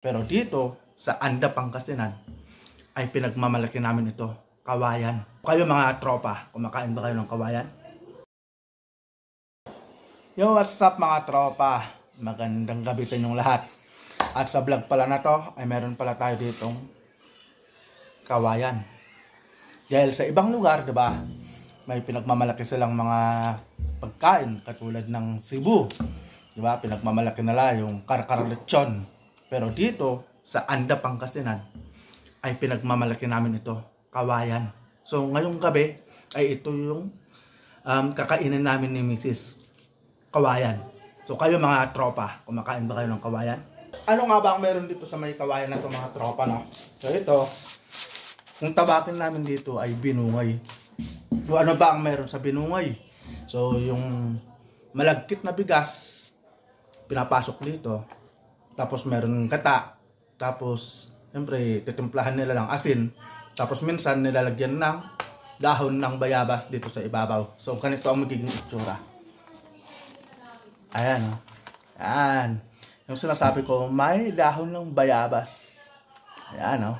Pero dito sa Anda, Pangasinan ay pinagmamalaki namin ito, kawayan. Kayo mga tropa, kumakain ba kayo ng kawayan? Yo, what's up mga tropa? Magandang gabi sa inyong lahat. At sa vlog pala na to ay meron pala tayo ditong kawayan. Dahil sa ibang lugar, di ba, may pinagmamalaki silang mga pagkain katulad ng Cebu. Di ba, pinagmamalaki nila yung karkarlechon. Pero dito sa Anda, Pangasinan ay pinagmamalaki namin ito, kawayan. So ngayong gabi ay ito yung kakainin namin ni Mrs. Kawayan. So kayo mga tropa, kumakain ba kayo ng kawayan? Ano nga ba ang meron dito sa may kawayan na ito mga tropa, no? So ito, kung tabakin namin dito ay binungay. So ano ba ang meron sa binungay? So yung malagkit na bigas, pinapasok dito. Tapos meron gata. Tapos siyempre titimplahan nila ng asin. Tapos minsan nilalagyan ng dahon ng bayabas dito sa ibabaw. So ganito ang magiging itsura. Ayan, o. Ayan. Yung sinasabi ko, may dahon ng bayabas. Ayan, o.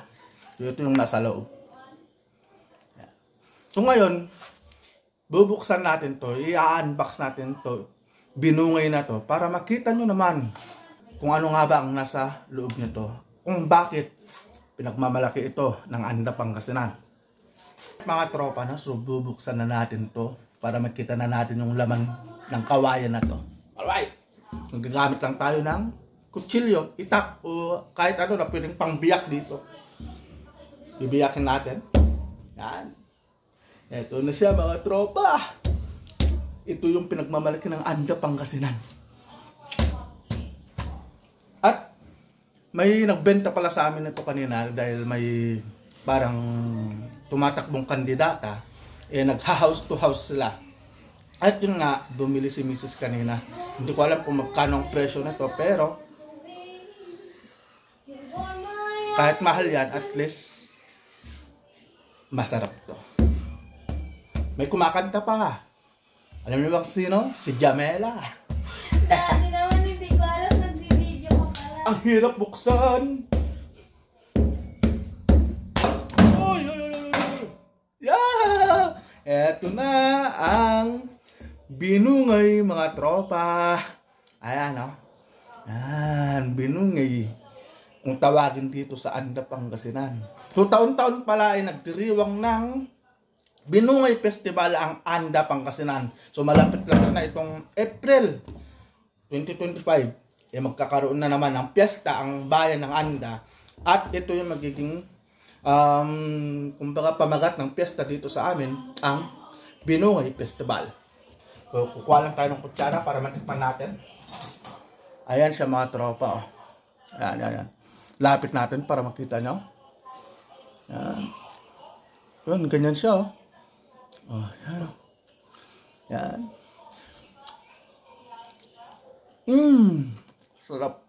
So ito yung nasa loob. Ayan. So ngayon, bubuksan natin to. I-unbox natin to. Binungay na to. Para makita nyo naman kung ano nga ba ang nasa loob nito. Kung bakit pinagmamalaki ito ng Anda, Pangasinan. Mga tropa na, so bubuksan na natin to para makita na natin yung laman ng kawayan na to. Alright! Magagamit lang tayo ng kutsilyo, itak, o kahit ano na pwedeng pangbiyak dito. Bibiyakin natin. Yan. Ito na siya mga tropa. Ito yung pinagmamalaki ng Anda, Pangasinan. At may nagbenta pala sa amin ito kanina dahil may parang tumatakbong kandidata. Nagha-house to house sila. At yun nga, bumili si Mrs. kanina. Hindi ko alam kung magkano ang presyo na to, pero kahit mahal yan, at least masarap to. May kumakanta pa. Alam niyo bang sino? Si Jamela. Dati naman hindi ko alam, nag-video ko pala. Ang hirap buksan. Oy, oy, oy, oy. Yeah! Eto na ang binungay mga tropa. Ayan, o. Ayan, binungay. Kung tawagin dito sa Anda, Pangasinan. So, taon-taon pala ay nagdiriwang ng Binungay Festival ang Anda, Pangasinan. So malapit-lapit na itong April 2025. Magkakaroon na naman ng piyesta ang bayan ng Anda. At ito yung magiging kumbaga pamagat ng piyesta dito sa amin, ang Binungay Festival. So kukuha lang tayo ng kutsara para matikman natin. Ayan siya mga tropa. Oh. Ayan, ayan, ayan. Lapit natin para makita nyo. Ayan. Yun, ganyan siya. Oh. Oh, yan. Yan. Sarap.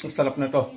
Ang sarap na to.